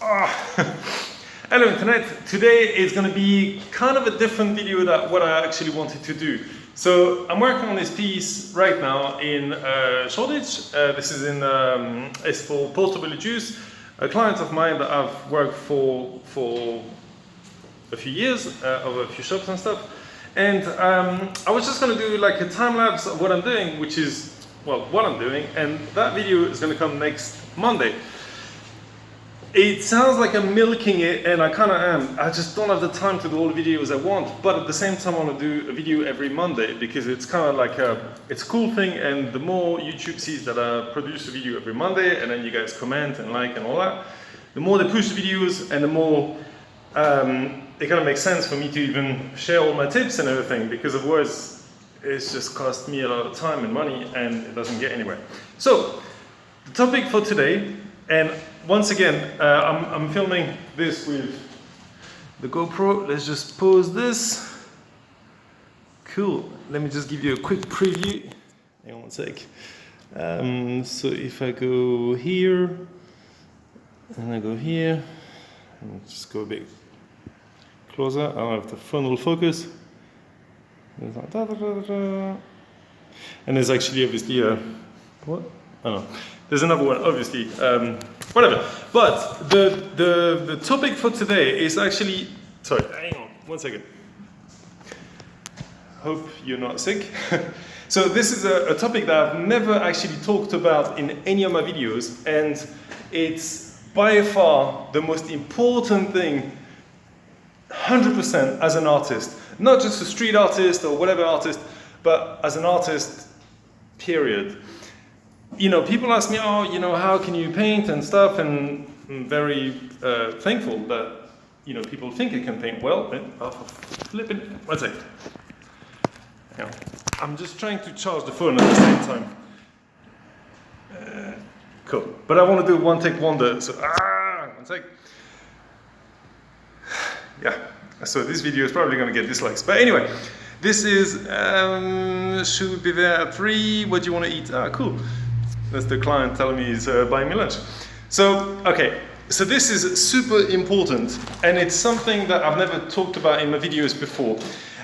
Hello Internet, today is going to be kind of a different video than what I actually wanted to do. So I'm working on this piece right now in Shoreditch. This is it's for portable juice, a client of mine that I've worked for a few years, over a few shops and stuff. And I was just going to do like a time lapse of what I'm doing, which is, well, what I'm doing, and that video is going to come next Monday. It sounds like I'm milking it, and I kind of am. I just don't have the time to do all the videos I want, but at the same time I want to do a video every Monday because it's kind of like it's a cool thing, and the more YouTube sees that I produce a video every Monday, and then you guys comment and like and all that, the more they push the videos, and the more it kind of makes sense for me to even share all my tips and everything, because otherwise it's just cost me a lot of time and money, and it doesn't get anywhere. So, the topic for today, and once again, I'm filming this with the GoPro. Let's just pause this. Cool. Let me just give you a quick preview. Hang on one sec. So if I go here, and I go here, and just go a bit closer. I don't know if the phone will focus. There's like and there's actually obviously a what? I don't know. There's another one, obviously. Whatever. But the topic for today is actually. Sorry, hang on, 1 second. Hope you're not sick. So this is a topic that I've never actually talked about in any of my videos, and it's by far the most important thing, 100% as an artist. Not just a street artist or whatever artist, but as an artist, period. You know, people ask me, oh, you know, how can you paint and stuff, and I'm very thankful that, you know, people think I can paint well. Flip it. 1 second. Hang on. I'm just trying to charge the phone at the same time. Cool. But I want to do one take wonder, so 1 sec. Yeah. So this video is probably going to get dislikes. But anyway, this is should be there at 3. What do you want to eat? Cool. That's the client telling me he's buying me lunch. So, okay, so this is super important, and it's something that I've never talked about in my videos before.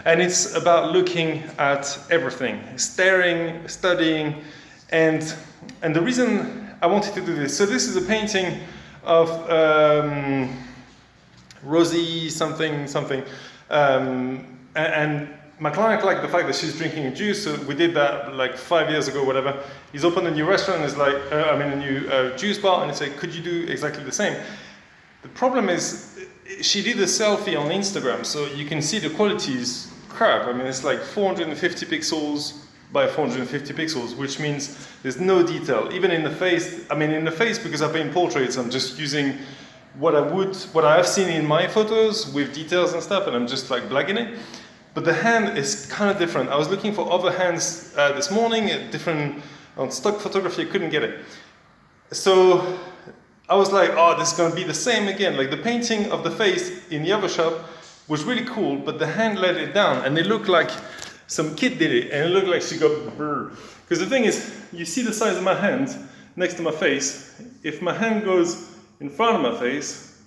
And it's about looking at everything, staring, studying, and the reason I wanted to do this. So this is a painting of Rosie something, and my client liked the fact that she's drinking a juice, so we did that like 5 years ago, whatever. He's opened a new restaurant, and it's like, a new juice bar, and he said, could you do exactly the same? The problem is, she did a selfie on Instagram, so you can see the quality is crap. I mean, it's like 450 pixels by 450 pixels, which means there's no detail. Even in the face, because I paint portraits, I'm just using what I have seen in my photos with details and stuff, and I'm just like blagging it. But the hand is kind of different. I was looking for other hands this morning, on stock photography, I couldn't get it. So I was like, oh, this is going to be the same again. Like the painting of the face in the other shop was really cool, but the hand let it down, and it looked like some kid did it, and it looked like she got brrr. Because the thing is, you see the size of my hand next to my face. If my hand goes in front of my face,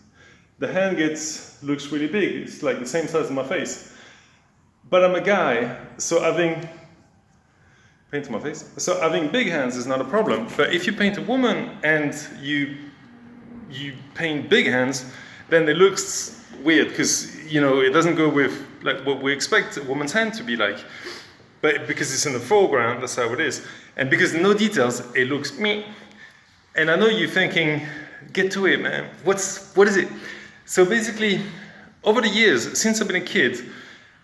the hand looks really big. It's like the same size as my face. But I'm a guy, so having big hands is not a problem. But if you paint a woman and you paint big hands, then it looks weird, because, you know, it doesn't go with like what we expect a woman's hand to be like. But because it's in the foreground, that's how it is. And because no details, it looks meh. And I know you're thinking, get to it, man. What is it? So basically, over the years, since I've been a kid,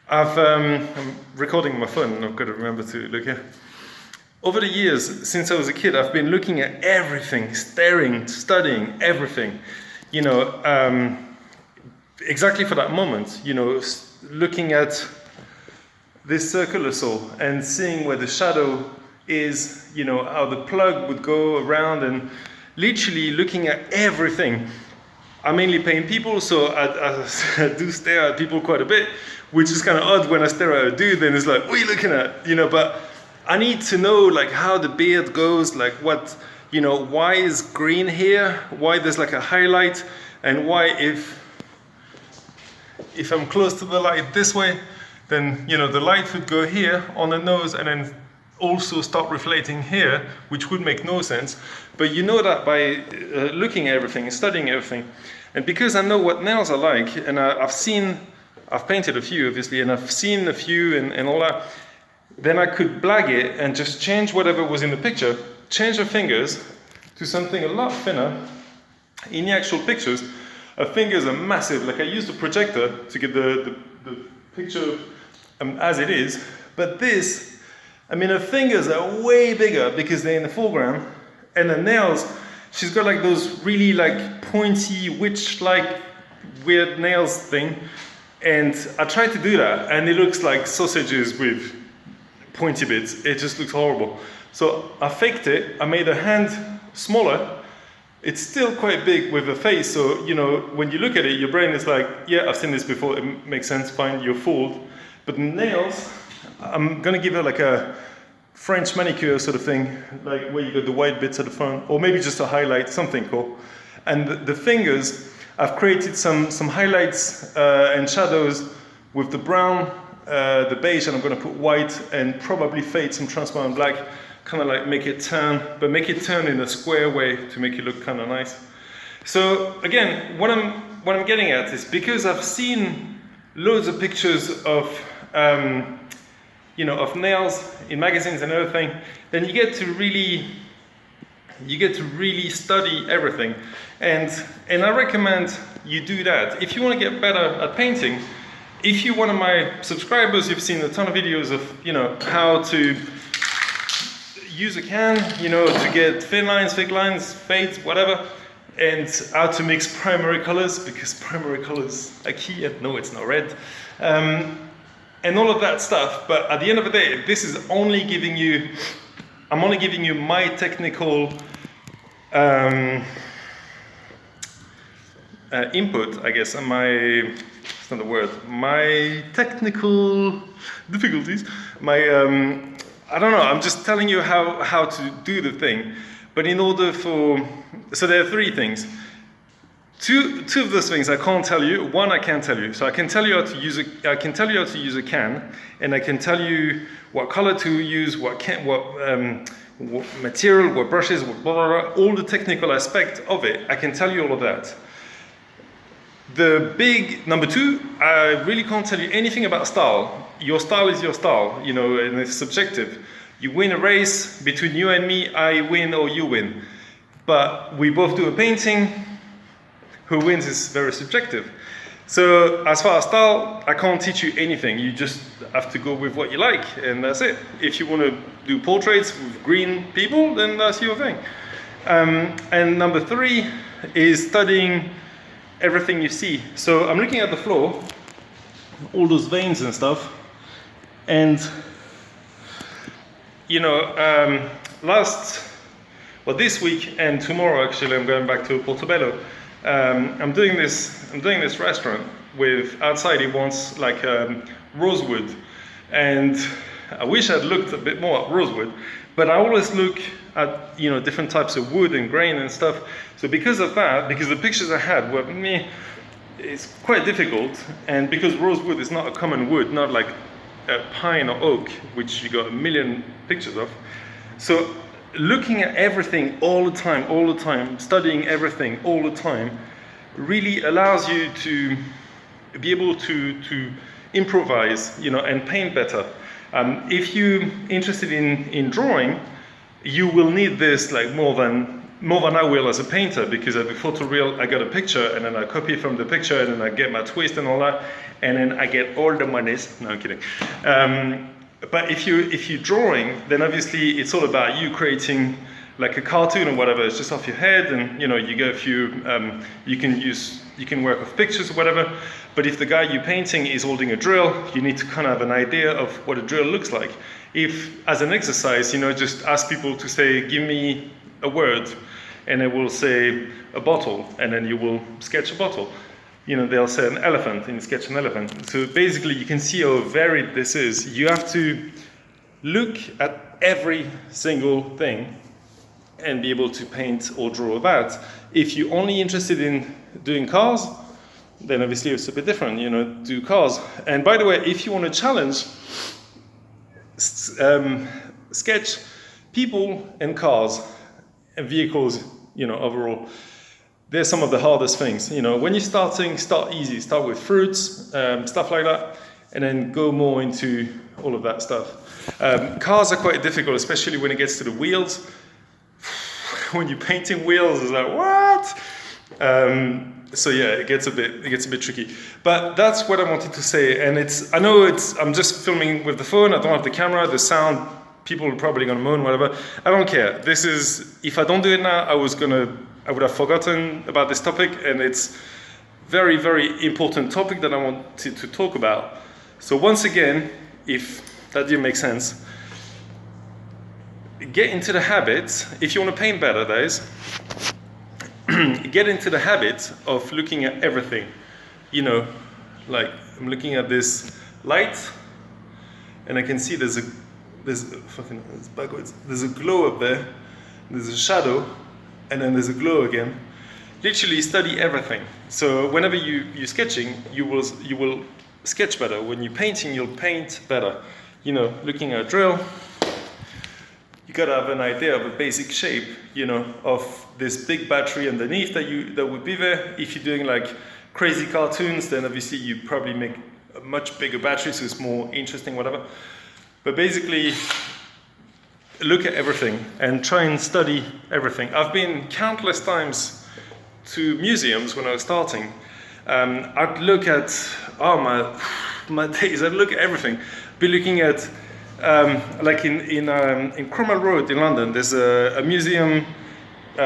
I'm recording my phone, and I've got to remember to look here. Over the years, since I was a kid, I've been looking at everything, staring, studying everything. You know, exactly for that moment. You know, looking at this circular saw and seeing where the shadow is. You know, how the plug would go around, and literally looking at everything. I mainly paint people, so I do stare at people quite a bit, which is kind of odd when I stare at a dude, then it's like, what are you looking at? You know, but I need to know like how the beard goes, like what, you know, why is green here? Why there's like a highlight? and why if I'm close to the light this way, then the light would go here on the nose and then also start reflecting here, which would make no sense. But you know that by looking at everything, studying everything. And because I know what nails are like, and I've painted a few obviously, and I've seen a few and all that, then I could blag it and just change whatever was in the picture, change the fingers to something a lot thinner. In the actual pictures, fingers are massive. Like I used a projector to get the picture as it is, but this, her fingers are way bigger because they're in the foreground, and the nails, she's got like those really like pointy witch-like weird nails thing, and I tried to do that, and it looks like sausages with pointy bits. It just looks horrible. So I faked it. I made her hand smaller. It's still quite big with the face, so when you look at it, your brain is like, yeah, I've seen this before, it makes sense, fine, you're fooled. But the nails, I'm gonna give her like a French manicure sort of thing, like where you got the white bits at the front, or maybe just a highlight, something cool. And the fingers, I've created some highlights and shadows with the brown, the beige, and I'm gonna put white and probably fade some transparent black, kind of like make it turn, but make it turn in a square way to make it look kind of nice. So again, what I'm getting at is because I've seen loads of pictures of of nails in magazines and everything, then you get to really study everything, and I recommend you do that if you want to get better at painting. If you're one of my subscribers, you've seen a ton of videos of how to use a can, to get thin lines, thick lines, fades, whatever, and how to mix primary colors, because primary colors are key, and no, it's not red, and all of that stuff. But at the end of the day, this is only giving you, I'm only giving you my technical input, I guess, and it's not a word, my technical difficulties, I don't know, I'm just telling you how to do the thing. But in order so there are three things. Two of those things I can't tell you, one I can tell you. So I can tell you how to use a can, and I can tell you what color to use, what material, what brushes, what blah, blah, blah, all the technical aspect of it. I can tell you all of that. The big number two, I really can't tell you anything about style. Your style is your style, and it's subjective. You win a race between you and me, I win or you win. But we both do a painting, who wins is very subjective. So as far as style, I can't teach you anything. You just have to go with what you like, and that's it. If you want to do portraits with green people, then that's your thing. And number three is studying everything you see. So I'm looking at the floor, all those veins and stuff, and this week and tomorrow actually I'm going back to Portobello. I'm doing this restaurant with, outside it wants like rosewood, and I wish I'd looked a bit more at rosewood, but I always look at different types of wood and grain and stuff. So because of that, because the pictures I had were it's quite difficult, and because rosewood is not a common wood, not like a pine or oak, which you got a million pictures of. So looking at everything all the time, studying everything all the time, really allows you to be able to improvise, and paint better. If you're interested in drawing, you will need this like more than I will as a painter, because at the photoreal I got a picture and then I copy from the picture and then I get my twist and all that, and then I get all the monies. No, I'm kidding. But if you're drawing, then obviously it's all about you creating like a cartoon or whatever. It's just off your head, and you go a few. You can work with pictures or whatever. But if the guy you're painting is holding a drill, you need to kind of have an idea of what a drill looks like. If, as an exercise, just ask people to say, give me a word, and they will say a bottle, and then you will sketch a bottle. They'll say an elephant, and you sketch an elephant. So basically, you can see how varied this is. You have to look at every single thing and be able to paint or draw about. If you're only interested in doing cars, then obviously it's a bit different, you know, do cars. And by the way, if you want to challenge, sketch people and cars and vehicles, you know, overall. They're some of the hardest things. You know, when you're starting, start easy. Start with fruits, stuff like that, and then go more into all of that stuff. Cars are quite difficult, especially when it gets to the wheels. When you're painting wheels, it's like, what? So yeah, it gets a bit tricky. But that's what I wanted to say. And I'm just filming with the phone. I don't have the camera, the sound. People are probably gonna moan, whatever. I don't care. If I don't do it now, I would have forgotten about this topic, and it's very, very important topic that I wanted to talk about. So once again, if that didn't make sense, get into the habit, if you want to paint better, that is, get into the habit of looking at everything. You know, like I'm looking at this light, and I can see there's it's backwards. There's a glow up there, there's a shadow, and then there's a glow again. Literally study everything. So whenever you're sketching, you will sketch better. When you're painting, you'll paint better. You know, looking at a drill, you gotta have an idea of a basic shape, you know, of this big battery underneath that would be there. If you're doing like crazy cartoons, then obviously you probably make a much bigger battery, so it's more interesting, whatever. But basically, look at everything and try and study everything. I've been countless times to museums when I was starting. I'd look at, my days, I'd look at everything. Be looking at, like in Cromwell Road in London, there's a museum,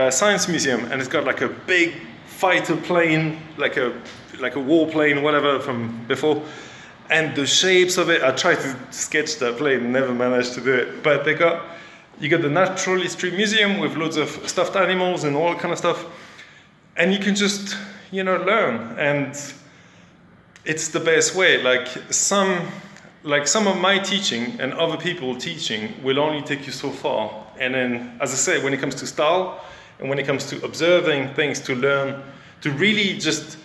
science museum, and it's got like a big fighter plane, like a warplane, whatever from before. And the shapes of it, I tried to sketch that plane, never managed to do it. But you got the Natural History Museum with loads of stuffed animals and all kind of stuff. And you can just, you know, learn. And it's the best way. Like some of my teaching and other people teaching will only take you so far. And then, as I say, when it comes to style and when it comes to observing things to learn, to really just,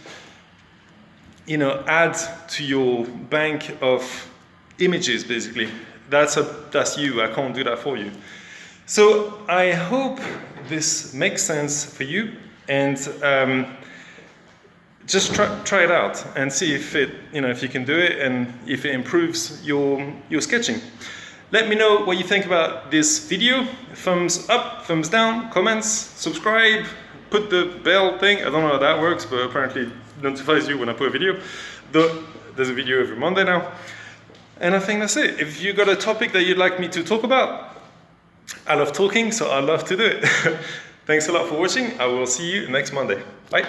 you know, add to your bank of images, basically. That's you. I can't do that for you. So I hope this makes sense for you, and just try it out and see if you can do it and if it improves your sketching. Let me know what you think about this video. Thumbs up, thumbs down, comments, subscribe, put the bell thing. I don't know how that works, but apparently notifies you when I put a video. Though there's a video every Monday now. And I think that's it. If you got a topic that you'd like me to talk about, I love talking, so I love to do it. Thanks a lot for watching. I will see you next Monday. Bye.